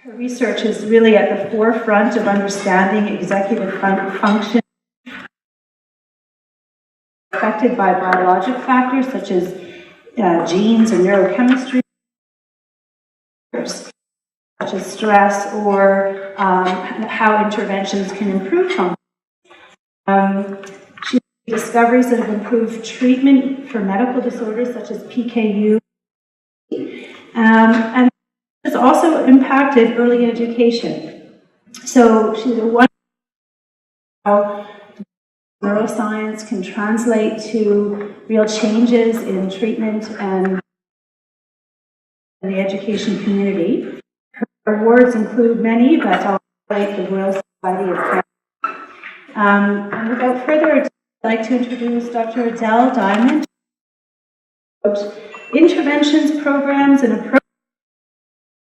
Her research is really at the forefront of understanding executive function affected by biologic factors such as genes and neurochemistry, such as stress, or how interventions can improve function. She made discoveries that have improved treatment for medical disorders such as PKU, and has also impacted early education. So she's a wonderful how neuroscience can translate to real changes in treatment and in the education community. Her awards include many, but I'll highlight the Royal Society of Care. And without further ado, I'd like to introduce Dr. Adele Diamond about interventions, programs, and approaches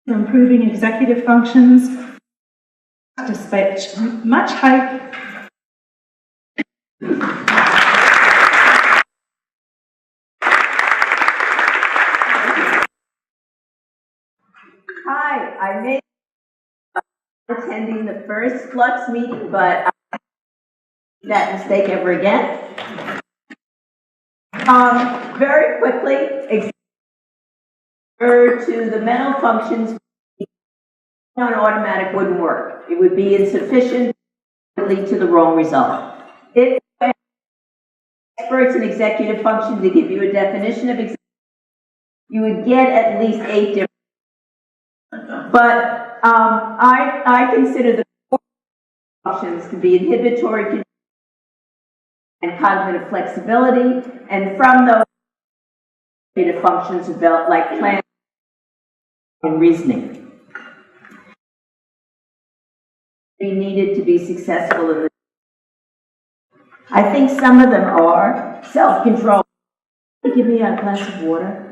for improving executive functions. Despite much hype, Hi, I may be attending the first Flux meeting, but I won't make that mistake ever again. Very quickly, to the mental functions on automatic wouldn't work. It would be insufficient to lead to the wrong result. If experts in executive function to give you a definition of executive, you would get at least 8 different. But I consider the core functions to be inhibitory and cognitive flexibility, and from those executive functions develop like planning and reasoning. Be needed to be successful in this. I think some of them are self-control. Give me a glass of water.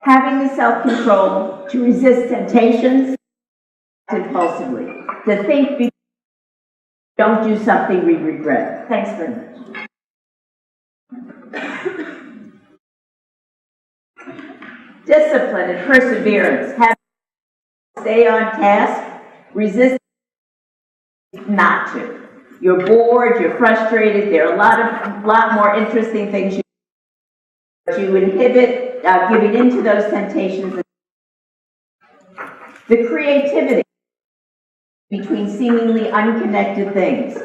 Having the self-control to resist temptations impulsively. To think before don't do something we regret. Thanks very much. Discipline and perseverance. Have to stay on task, resist not to. You're bored, you're frustrated, there are a lot more interesting things you inhibit giving into those temptations. The creativity between seemingly unconnected things.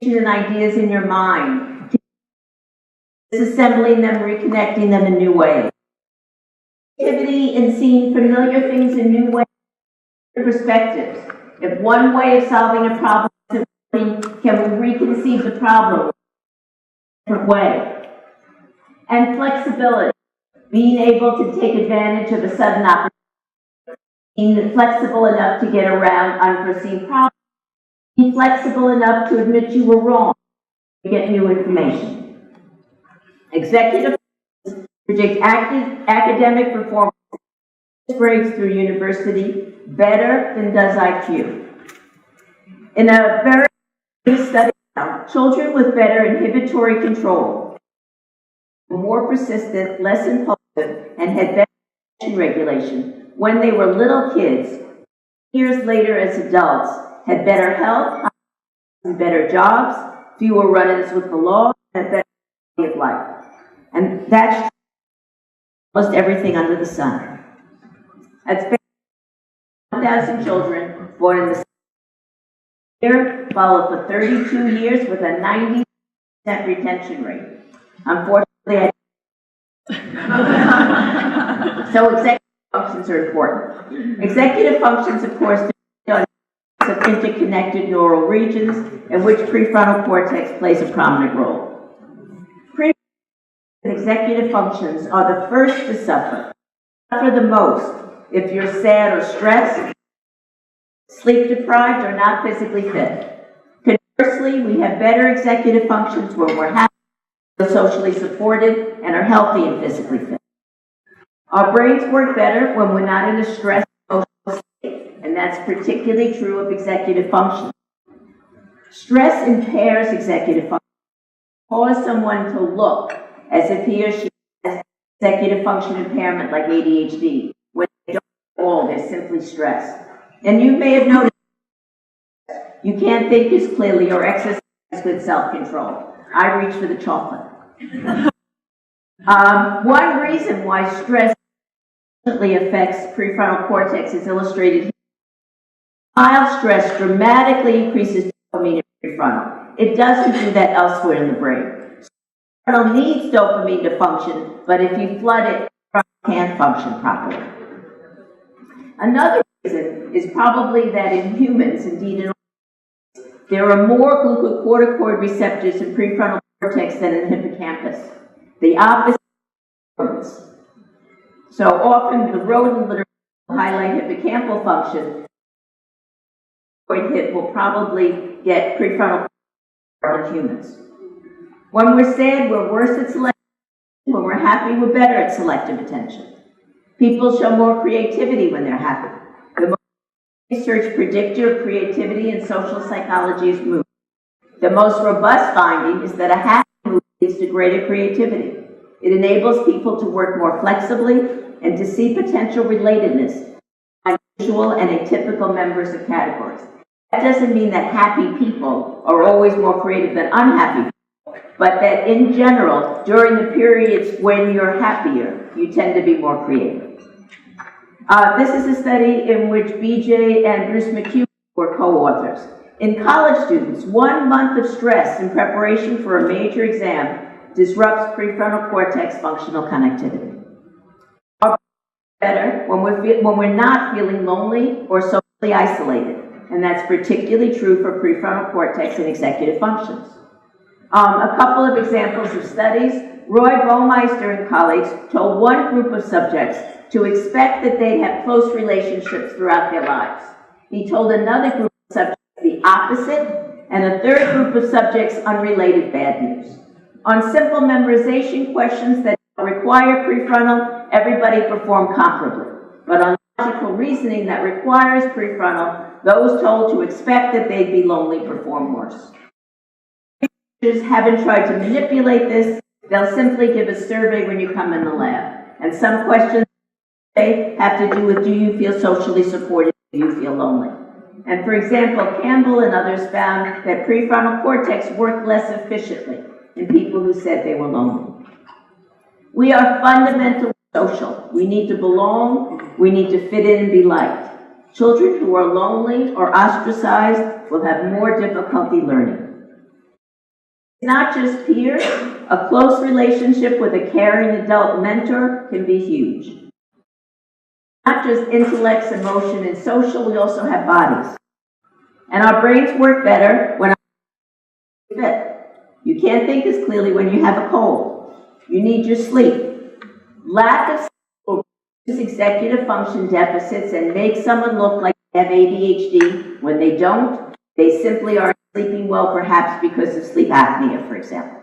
And ideas in your mind. Disassembling them, reconnecting them in new ways. Creativity in seeing familiar things in new ways. Perspectives. If one way of solving a problem isn't working, can we reconceive the problem in a different way? And flexibility. Being able to take advantage of a sudden opportunity. Being flexible enough to get around unforeseen problems. Being flexible enough to admit you were wrong. To get new information. Executive predict academic performance grades through university better than does IQ. In a very study, children with better inhibitory control were more persistent, less impulsive, and had better attention regulation when they were little kids. Years later, as adults, had better health, and better jobs, fewer run-ins with the law, and a better quality of life. And that's almost everything under the sun. That's 1,000 children born in the year, followed for 32 years with a 90% retention rate. Unfortunately, so executive functions are important. Executive functions, of course, depend on of interconnected neural regions in which prefrontal cortex plays a prominent role. Executive functions are the first to suffer the most if you're sad or stressed, sleep deprived, or not physically fit. Conversely, we have better executive functions when we're happy, socially supported, and are healthy and physically fit. Our brains work better when we're not in a stressed emotional state, and that's particularly true of executive function. Stress impairs executive function, cause someone to look as if he or she has executive function impairment like ADHD, when they don't all, they're simply stress. And you may have noticed you can't think as clearly or exercise good self-control. I reach for the chocolate. One reason why stress affects prefrontal cortex is illustrated here. Mild stress dramatically increases dopamine in prefrontal. It doesn't do that elsewhere in the brain. Prefrontal needs dopamine to function, but if you flood it, prefrontal can't function properly. Another reason is probably that in humans, indeed in there are more glucocorticoid receptors in prefrontal cortex than in hippocampus. The opposite rodents. So often the rodent literature will highlight hippocampal function. Hit will probably get prefrontal cortex in humans. When we're sad, we're worse at selective attention. When we're happy, we're better at selective attention. People show more creativity when they're happy. The most research predictor of creativity in social psychology is mood. The most robust finding is that a happy mood leads to greater creativity. It enables people to work more flexibly and to see potential relatedness on usual and atypical members of categories. That doesn't mean that happy people are always more creative than unhappy people, but that in general, during the periods when you're happier, you tend to be more creative. This is a study in which BJ and Bruce McHugh were co-authors. In college students, 1 month of stress in preparation for a major exam disrupts prefrontal cortex functional connectivity. Better when we're not feeling lonely or socially isolated, and that's particularly true for prefrontal cortex and executive functions. A couple of examples of studies. Roy Baumeister and colleagues told one group of subjects to expect that they'd have close relationships throughout their lives. He told another group of subjects the opposite, and a third group of subjects unrelated bad news. On simple memorization questions that require prefrontal, everybody performed comparably. But on logical reasoning that requires prefrontal, those told to expect that they'd be lonely perform worse. Researchers haven't tried to manipulate this. They'll simply give a survey when you come in the lab. And some questions have to do with, do you feel socially supported, do you feel lonely? And for example, Campbell and others found that prefrontal cortex worked less efficiently in people who said they were lonely. We are fundamentally social. We need to belong. We need to fit in and be liked. Children who are lonely or ostracized will have more difficulty learning. It's not just peers. A close relationship with a caring adult mentor can be huge. Not just intellects, emotion, and social, we also have bodies. And our brains work better when we're fit. You can't think as clearly when you have a cold. You need your sleep. Lack of sleep will produce executive function deficits and make someone look like they have ADHD when they don't. They simply aren't sleeping well, perhaps because of sleep apnea, for example.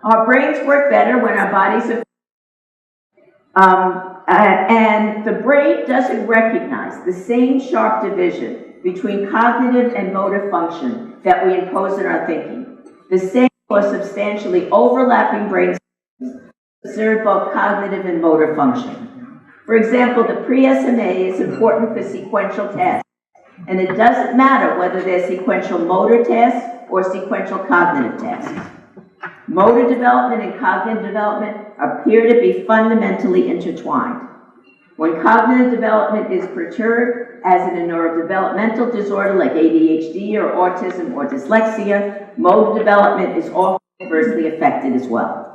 Our brains work better when our bodies are and the brain doesn't recognize the same sharp division between cognitive and motor function that we impose in our thinking. The same or substantially overlapping brain systems observe both cognitive and motor function. For example, the pre-SMA is important for sequential tasks, and it doesn't matter whether they're sequential motor tasks or sequential cognitive tasks. Motor development and cognitive development appear to be fundamentally intertwined. When cognitive development is perturbed, as in a neurodevelopmental disorder like ADHD or autism or dyslexia, motor development is often adversely affected as well.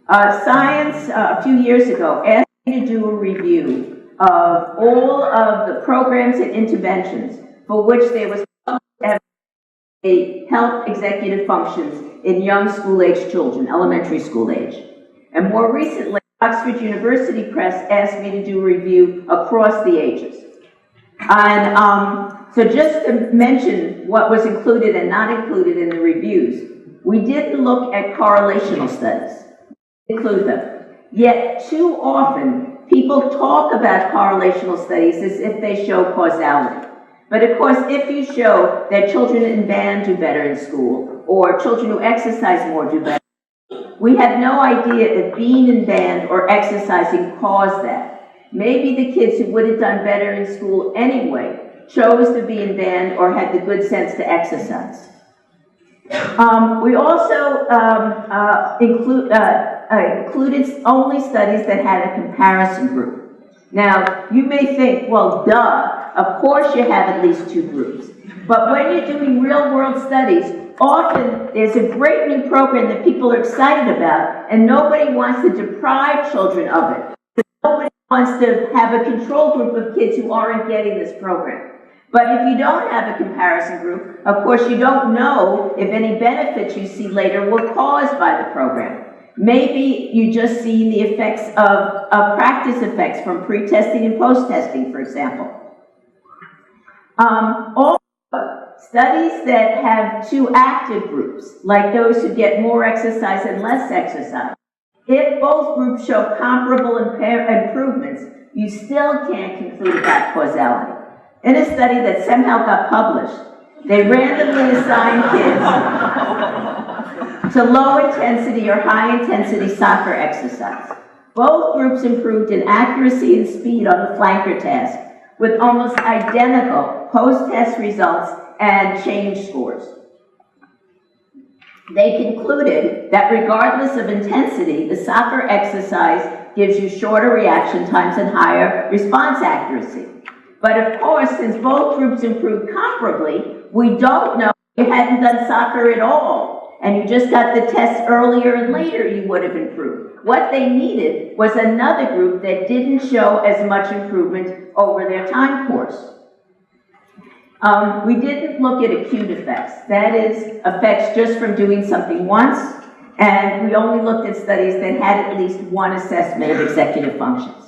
Science, a few years ago, asked me to do a review of all of the programs and interventions for which there was help executive functions in young school-age children, elementary school age. And more recently, Oxford University Press asked me to do a review across the ages. And so just to mention what was included and not included in the reviews, we didn't look at correlational studies, include them. Yet too often, people talk about correlational studies as if they show causality. But of course, if you show that children in band do better in school, or children who exercise more do better, we have no idea if being in band or exercising caused that. Maybe the kids who would have done better in school anyway chose to be in band or had the good sense to exercise. We also included only studies that had a comparison group. Now, you may think, well, duh, of course you have at least two groups. But when you're doing real-world studies, often there's a great new program that people are excited about, and nobody wants to deprive children of it. Nobody wants to have a control group of kids who aren't getting this program. But if you don't have a comparison group, of course you don't know if any benefits you see later were caused by the program. Maybe you just see the effects of practice effects from pre-testing and post-testing, for example. Also, studies that have two active groups, like those who get more exercise and less exercise, if both groups show comparable improvements, you still can't conclude about causality. In a study that somehow got published, they randomly assigned kids to low-intensity or high-intensity soccer exercise. Both groups improved in accuracy and speed on the flanker task, with almost identical post-test results and change scores. They concluded that regardless of intensity, the soccer exercise gives you shorter reaction times and higher response accuracy. But of course, since both groups improved comparably, we don't know if you hadn't done soccer at all, and you just got the test earlier and later, you would have improved. What they needed was another group that didn't show as much improvement over their time course. We didn't look at acute effects, that is, effects just from doing something once, and we only looked at studies that had at least one assessment of executive functions.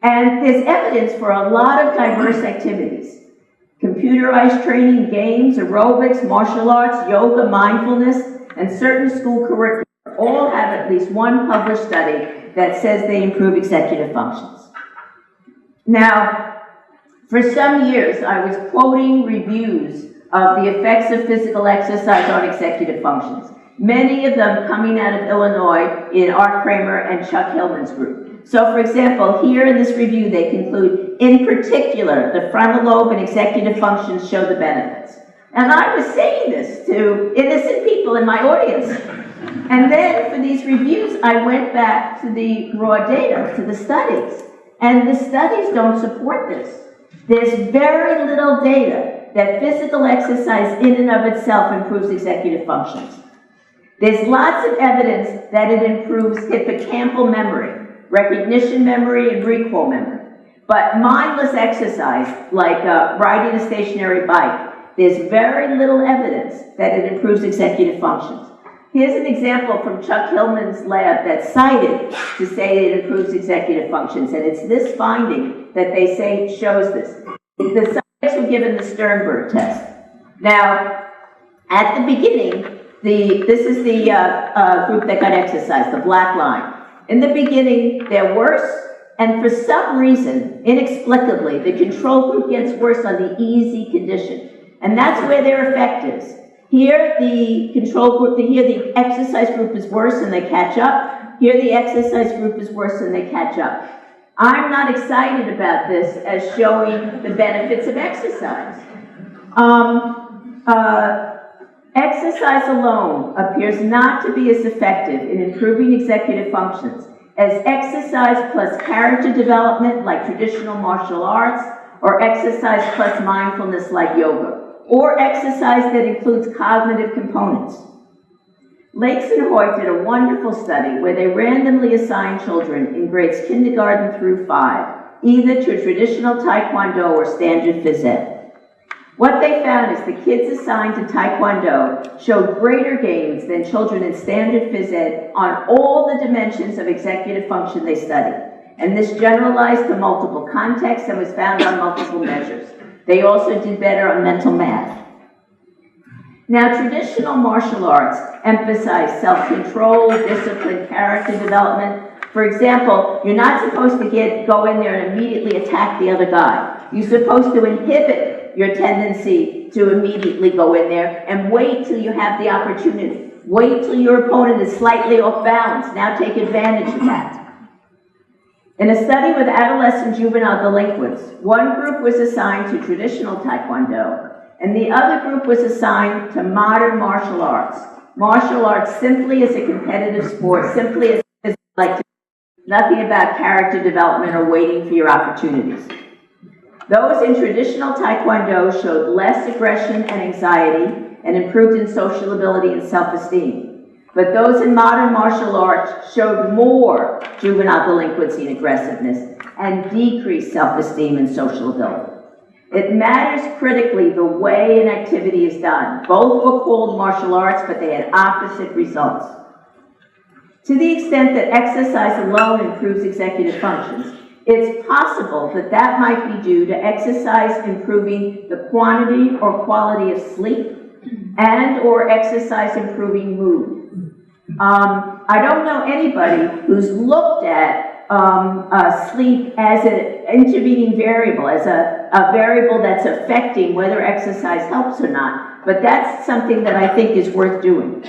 And there's evidence for a lot of diverse activities. Computerized training, games, aerobics, martial arts, yoga, mindfulness, and certain school curricula all have at least one published study that says they improve executive functions. Now, for some years, I was quoting reviews of the effects of physical exercise on executive functions, many of them coming out of Illinois in Art Kramer and Chuck Hillman's group. So, for example, here in this review, they conclude, in particular, the frontal lobe and executive functions show the benefits. And I was saying this to innocent people in my audience. And then, for these reviews, I went back to the raw data, to the studies. And the studies don't support this. There's very little data that physical exercise in and of itself improves executive functions. There's lots of evidence that it improves hippocampal memory, recognition memory, and recall memory. But mindless exercise, like riding a stationary bike, there's very little evidence that it improves executive functions. Here's an example from Chuck Hillman's lab that's cited to say it improves executive functions, and it's this finding that they say shows this. The subjects were given the Sternberg test. Now, at the beginning, this is the group that got exercise, the black line. In the beginning, they're worse, and for some reason, inexplicably, the control group gets worse on the easy condition. And that's where their effect is. Here, the control group, here the exercise group is worse and they catch up. Here, the exercise group is worse and they catch up. I'm not excited about this as showing the benefits of exercise. Exercise alone appears not to be as effective in improving executive functions as exercise plus character development like traditional martial arts, or exercise plus mindfulness like yoga, or exercise that includes cognitive components. Lakes and Hoyt did a wonderful study where they randomly assigned children in grades kindergarten through 5, either to traditional Taekwondo or standard phys ed. What they found is the kids assigned to Taekwondo showed greater gains than children in standard phys ed on all the dimensions of executive function they studied. And this generalized to multiple contexts and was found on multiple measures. They also did better on mental math. Now, traditional martial arts emphasize self-control, discipline, character development. For example, you're not supposed to go in there and immediately attack the other guy. You're supposed to inhibit your tendency to immediately go in there and wait till you have the opportunity. Wait till your opponent is slightly off balance. Now take advantage of that. In a study with adolescent juvenile delinquents, one group was assigned to traditional Taekwondo, and the other group was assigned to modern martial arts. Martial arts simply as a competitive sport, simply as like nothing about character development or waiting for your opportunities. Those in traditional Taekwondo showed less aggression and anxiety and improved in social ability and self-esteem. But those in modern martial arts showed more juvenile delinquency and aggressiveness and decreased self-esteem and social ability. It matters critically the way an activity is done. Both were called martial arts, but they had opposite results. To the extent that exercise alone improves executive functions, it's possible that that might be due to exercise improving the quantity or quality of sleep and or exercise improving mood. I don't know anybody who's looked at sleep as an intervening variable, as a variable that's affecting whether exercise helps or not, but that's something that I think is worth doing.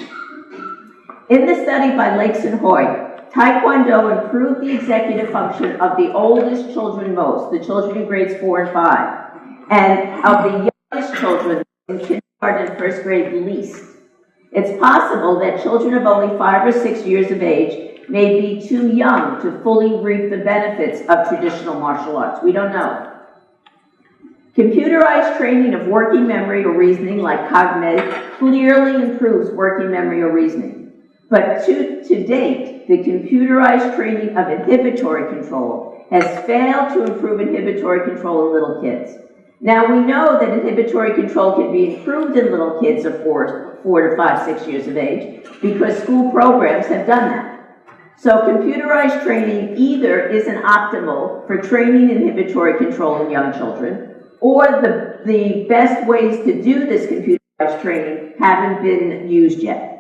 In the study by Lakes and Hoyt, Taekwondo improved the executive function of the oldest children most, the children in grades 4 and 5, and of the youngest children in kindergarten and first grade least. It's possible that children of only 5 or 6 years of age may be too young to fully reap the benefits of traditional martial arts. We don't know. Computerized training of working memory or reasoning, like CogMed, clearly improves working memory or reasoning. But to date, the computerized training of inhibitory control has failed to improve inhibitory control in little kids. Now, we know that inhibitory control can be improved in little kids of 4 to 5, 6 years of age because school programs have done that. So computerized training either isn't optimal for training inhibitory control in young children, or the best ways to do this computerized training haven't been used yet.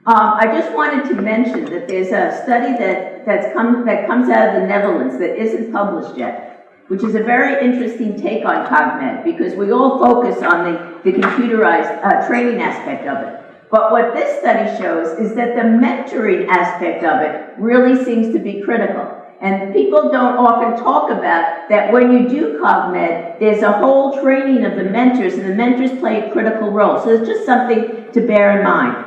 I just wanted to mention that there's a study that comes out of the Netherlands that isn't published yet, which is a very interesting take on CogMed, because we all focus on the computerized training aspect of it. But what this study shows is that the mentoring aspect of it really seems to be critical. And people don't often talk about that when you do CogMed, there's a whole training of the mentors, and the mentors play a critical role. So it's just something to bear in mind.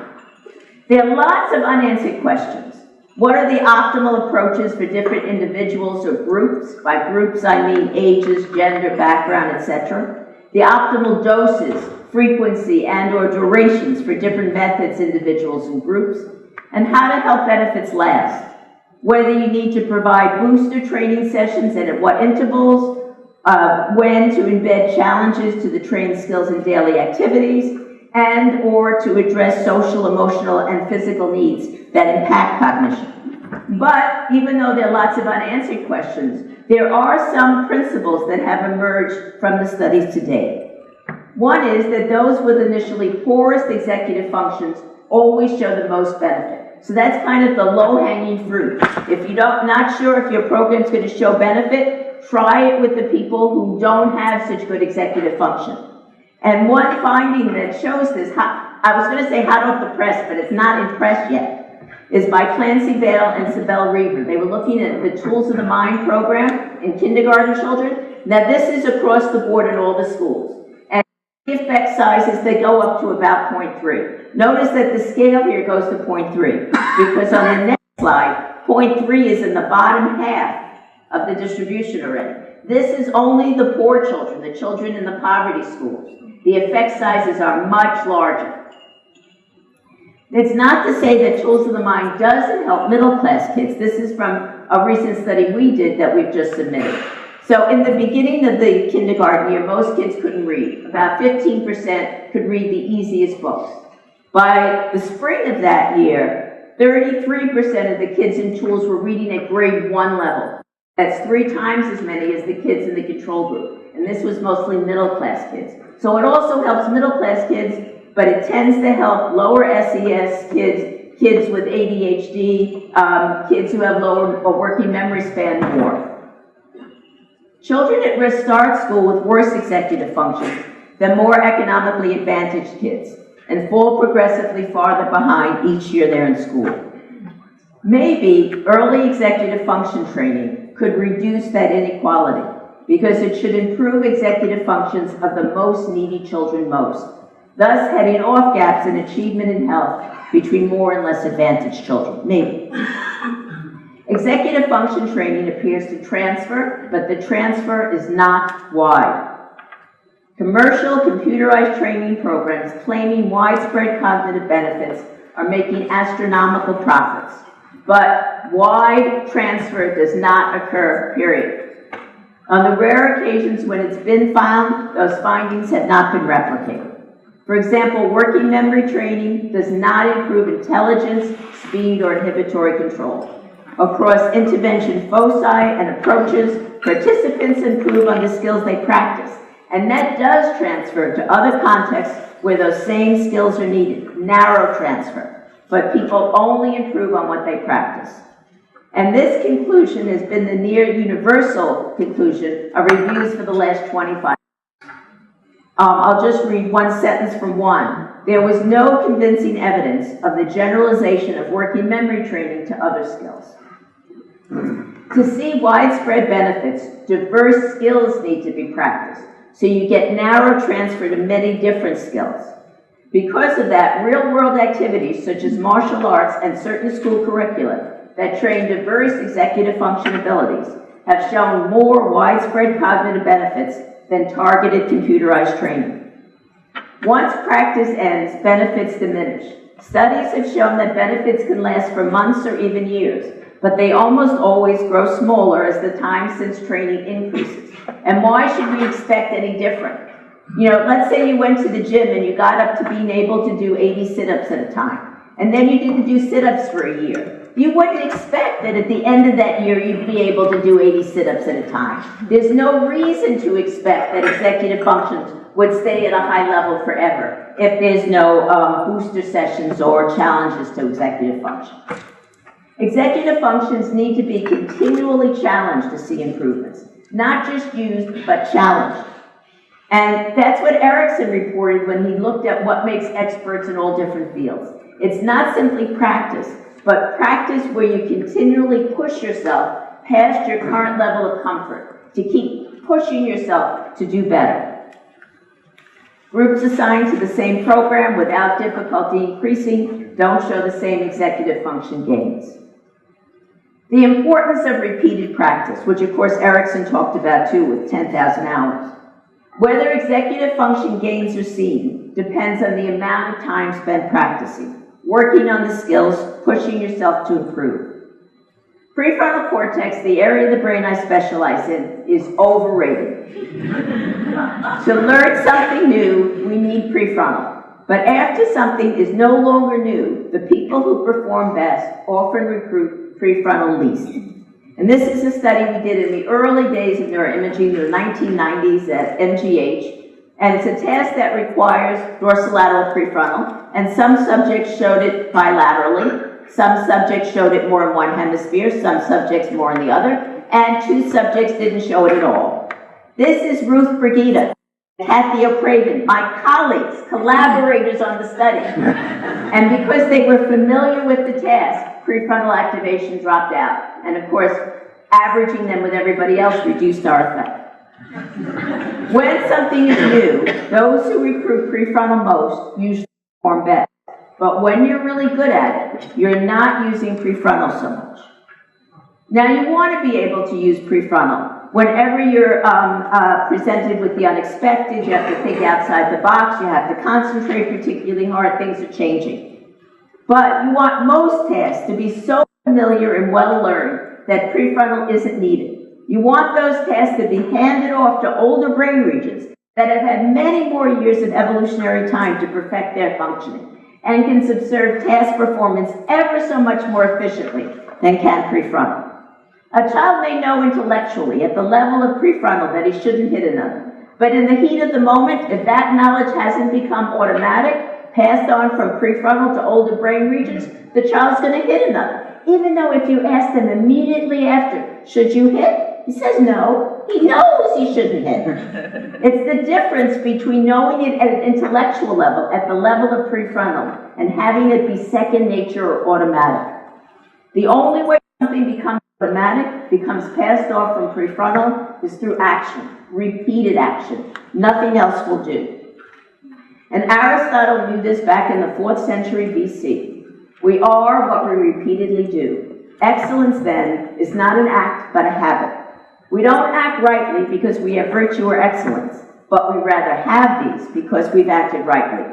There are lots of unanswered questions. What are the optimal approaches for different individuals or groups? By groups, I mean ages, gender, background, etc. The optimal doses, frequency, and or durations for different methods, individuals, and groups. And how to help benefits last. Whether you need to provide booster training sessions and at what intervals, when to embed challenges to the trained skills in daily activities, and or to address social, emotional, and physical needs that impact cognition. But even though there are lots of unanswered questions, there are some principles that have emerged from the studies to date. One is that those with initially poorest executive functions always show the most benefit. So that's kind of the low-hanging fruit. If you're not sure if your program's going to show benefit, try it with the people who don't have such good executive function. And one finding that shows this, I was going to say hot off the press, but it's not in press yet, is by Clancy Bale and Sibel Reaver. They were looking at the Tools of the Mind program in kindergarten children. Now this is across the board in all the schools. And the effect sizes, they go up to about 0.3. Notice that the scale here goes to 0.3, because on the next slide, 0.3 is in the bottom half of the distribution already. This is only the poor children, the children in the poverty schools. The effect sizes are much larger. It's not to say that Tools of the Mind doesn't help middle-class kids. This is from a recent study we did that we've just submitted. So in the beginning of the kindergarten year, most kids couldn't read. About 15% could read the easiest books. By the spring of that year, 33% of the kids in Tools were reading at grade 1 level. That's 3 times as many as the kids in the control group. And this was mostly middle-class kids. So it also helps middle-class kids, but it tends to help lower SES kids, kids with ADHD, kids who have lower or working memory span more. Children at risk start school with worse executive functions than more economically advantaged kids and fall progressively farther behind each year they're in school. Maybe early executive function training could reduce that inequality because it should improve executive functions of the most needy children most, thus heading off gaps in achievement and health between more and less advantaged children. Maybe. Executive function training appears to transfer, but the transfer is not wide. Commercial computerized training programs claiming widespread cognitive benefits are making astronomical profits, but wide transfer does not occur, period. On the rare occasions when it's been found, those findings have not been replicated. For example, working memory training does not improve intelligence, speed, or inhibitory control. Across intervention foci and approaches, participants improve on the skills they practice, and that does transfer to other contexts where those same skills are needed, narrow transfer, but people only improve on what they practice. And this conclusion has been the near universal conclusion of reviews for the last 25 years. I'll just read one sentence from one. There was no convincing evidence of the generalization of working memory training to other skills. To see widespread benefits, diverse skills need to be practiced, so you get narrow transfer to many different skills. Because of that, real-world activities such as martial arts and certain school curricula that train diverse executive function abilities have shown more widespread cognitive benefits than targeted computerized training. Once practice ends, benefits diminish. Studies have shown that benefits can last for months or even years, but they almost always grow smaller as the time since training increases. And why should we expect any different? You know, let's say you went to the gym and you got up to being able to do 80 sit-ups at a time, and then you didn't do sit-ups for a year. You wouldn't expect that at the end of that year you'd be able to do 80 sit-ups at a time. There's no reason to expect that executive functions would stay at a high level forever if there's no booster sessions or challenges to executive function. Executive functions need to be continually challenged to see improvements, not just used, but challenged. And that's what Erickson reported when he looked at what makes experts in all different fields. It's not simply practice, but practice where you continually push yourself past your current level of comfort, to keep pushing yourself to do better. Groups assigned to the same program without difficulty increasing don't show the same executive function gains. The importance of repeated practice, which of course Erickson talked about too with 10,000 hours. Whether executive function gains are seen depends on the amount of time spent practicing, working on the skills, pushing yourself to improve. Prefrontal cortex, the area of the brain I specialize in, is overrated. To learn something new, we need prefrontal. But after something is no longer new, the people who perform best often recruit prefrontal least. And this is a study we did in the early days of neuroimaging in the 1990s at MGH. And it's a task that requires dorsolateral prefrontal, and some subjects showed it bilaterally, some subjects showed it more in one hemisphere, some subjects more in the other, and 2 subjects didn't show it at all. This is Ruth Brigida, Kathy O'Craven, my colleagues, collaborators on the study. And because they were familiar with the task, prefrontal activation dropped out. And of course, averaging them with everybody else reduced our effect. When something is new, those who recruit prefrontal most usually perform best. But when you're really good at it, you're not using prefrontal so much. Now you want to be able to use prefrontal. Whenever you're presented with the unexpected, you have to think outside the box, you have to concentrate particularly hard, things are changing. But you want most tasks to be so familiar and well learned that prefrontal isn't needed. You want those tasks to be handed off to older brain regions that have had many more years of evolutionary time to perfect their functioning and can subserve task performance ever so much more efficiently than can prefrontal. A child may know intellectually at the level of prefrontal that he shouldn't hit another, but in the heat of the moment, if that knowledge hasn't become automatic, passed on from prefrontal to older brain regions, the child's going to hit another. Even though if you ask them immediately after, should you hit? He says no. He knows he shouldn't hit. It's the difference between knowing it at an intellectual level, at the level of prefrontal, and having it be second nature or automatic. The only way something becomes automatic, becomes passed off from prefrontal, is through action, repeated action. Nothing else will do. And Aristotle knew this back in the 4th century BC. We are what we repeatedly do. Excellence, then, is not an act, but a habit. We don't act rightly because we have virtue or excellence, but we rather have these because we've acted rightly.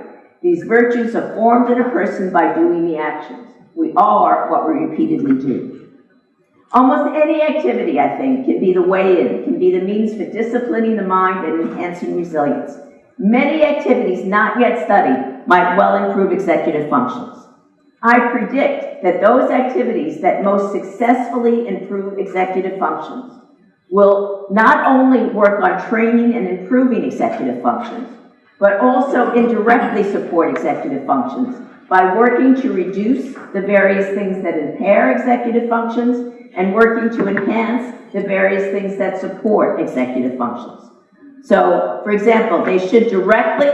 These virtues are formed in a person by doing the actions. We are what we repeatedly do. Almost any activity, I think, can be the way in, can be the means for disciplining the mind and enhancing resilience. Many activities not yet studied might well improve executive functions. I predict that those activities that most successfully improve executive functions will not only work on training and improving executive functions, but also indirectly support executive functions by working to reduce the various things that impair executive functions and working to enhance the various things that support executive functions. So, for example, they should directly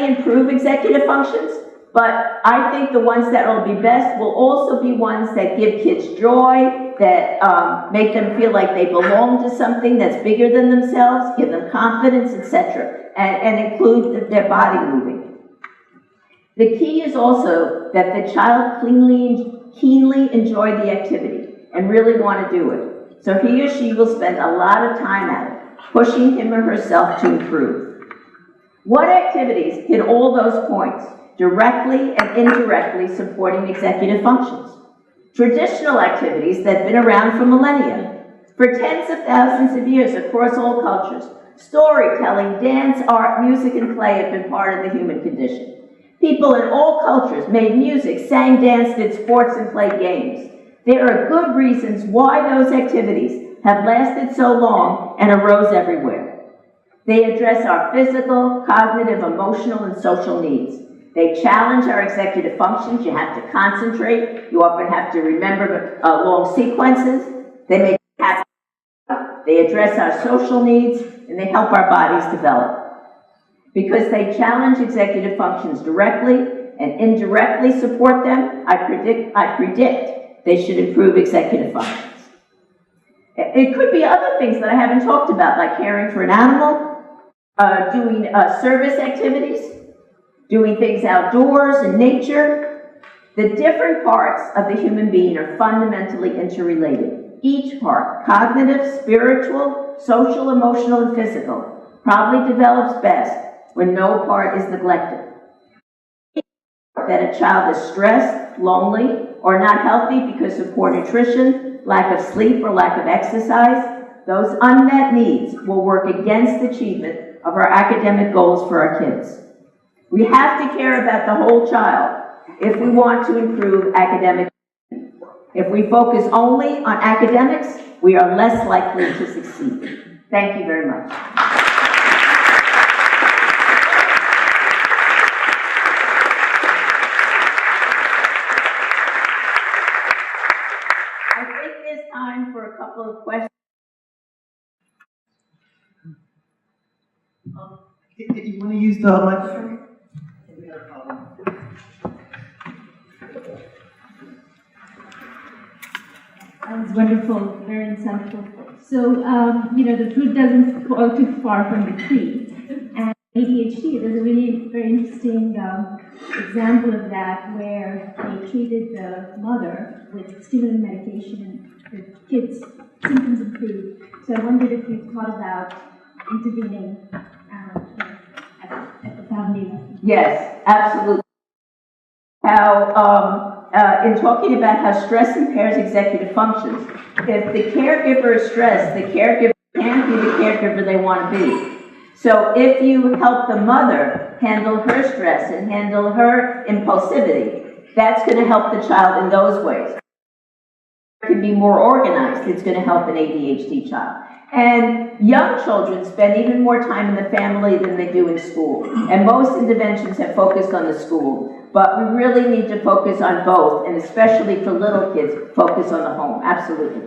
improve executive functions, but I think the ones that will be best will also be ones that give kids joy, that make them feel like they belong to something that's bigger than themselves, give them confidence, etc., and include their body moving. The key is also that the child keenly enjoy the activity and really want to do it. So he or she will spend a lot of time at it, pushing him or herself to improve. What activities hit all those points, directly and indirectly supporting executive functions? Traditional activities that have been around for millennia. For tens of thousands of years across all cultures, storytelling, dance, art, music, and play have been part of the human condition. People in all cultures made music, sang, danced, did sports, and played games. There are good reasons why those activities have lasted so long and arose everywhere. They address our physical, cognitive, emotional, and social needs. They challenge our executive functions. You have to concentrate. You often have to remember long sequences. They make you happy. They address our social needs, and they help our bodies develop. Because they challenge executive functions directly and indirectly support them, I predict they should improve executive functions. It could be other things that I haven't talked about, like caring for an animal, doing service activities, doing things outdoors in nature. The different parts of the human being are fundamentally interrelated. Each part, cognitive, spiritual, social, emotional, and physical, probably develops best when no part is neglected. That a child is stressed, lonely, or not healthy because of poor nutrition, lack of sleep, or lack of exercise, those unmet needs will work against the achievement of our academic goals for our kids. We have to care about the whole child if we want to improve academic. If we focus only on academics, we are less likely to succeed. Thank you very much. Time for a couple of questions. You want to use the microphone? We had a problem. That was wonderful, very insightful. So, the fruit doesn't fall too far from the tree. And ADHD, there's a really very interesting example of that where they treated the mother with stimulant medication and the kids' symptoms improved. So I wondered if you thought about intervening at the family level. Yes, absolutely. How, in talking about how stress impairs executive functions, if the caregiver is stressed, the caregiver can't be the caregiver they want to be. So if you help the mother handle her stress and handle her impulsivity, that's going to help the child in those ways. It can be more organized. It's going to help an ADHD child. And young children spend even more time in the family than they do in school. And most interventions have focused on the school. But we really need to focus on both, and especially for little kids, focus on the home. Absolutely.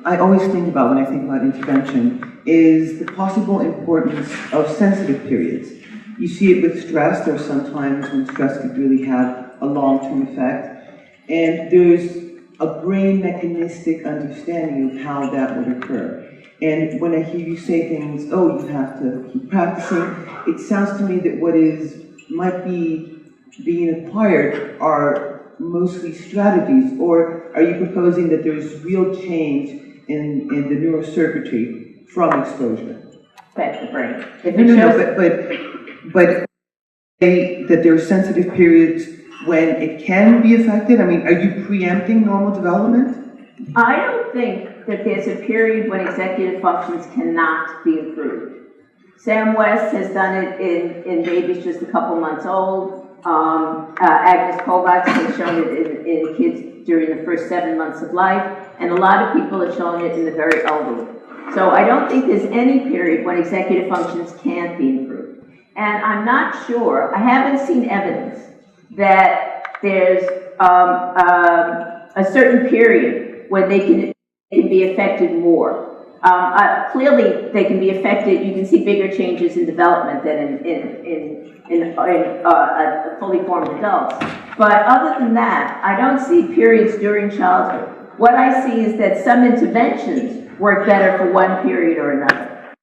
I always think about when I think about intervention is the possible importance of sensitive periods. You see it with stress. There are some times when stress could really have a long-term effect. And there's a brain mechanistic understanding of how that would occur. And when I hear you say things, oh, you have to keep practicing, it sounds to me that what might be being acquired are mostly strategies, or are you proposing that there's real change in the neurocircuitry from exposure? Affect the brain. But that there are sensitive periods when it can be affected? I mean, are you preempting normal development? I don't think that there's a period when executive functions cannot be improved. Sam West has done it in babies just a couple months old. Agnes Kovacs has shown it in kids during the first 7 months of life, and a lot of people have shown it in the very elderly. So I don't think there's any period when executive functions can't be improved. And I'm not sure, I haven't seen evidence that there's a certain period when they can be affected more. Clearly, they can be affected. You can see bigger changes in development than in fully formed adults. But other than that, I don't see periods during childhood. What I see is that some interventions work better for one period or another.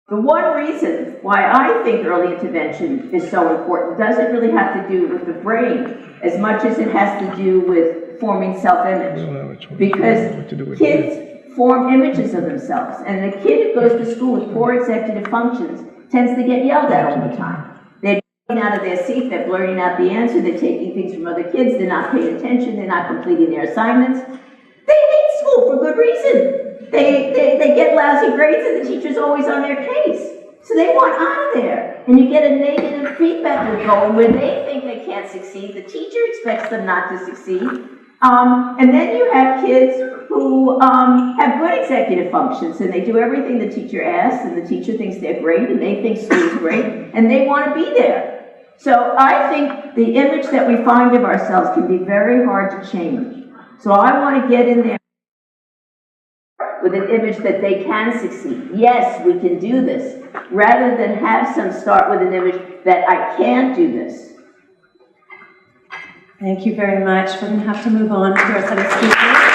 The one reason why I think early intervention is so important doesn't really have to do with the brain as much as it has to do with forming self-image. Because kids form images of themselves, and the kid who goes to school with poor executive functions tends to get yelled at all the time. They're blurting out of their seat, they're blurting out the answer, they're taking things from other kids, they're not paying attention, they're not completing their assignments. They hate school for good reason. They get lousy grades and the teacher's always on their case. So they want out of there. And you get a negative feedback loop going where they think they can't succeed. The teacher expects them not to succeed. And then you have kids who have good executive functions and they do everything the teacher asks, and the teacher thinks they're great and they think school's great and they want to be there. So I think the image that we find of ourselves can be very hard to change. So I want to get in there with an image that they can succeed. Yes, we can do this, rather than have some start with an image that I can't do this. Thank you very much. We're going to have to move on to our set of speakers.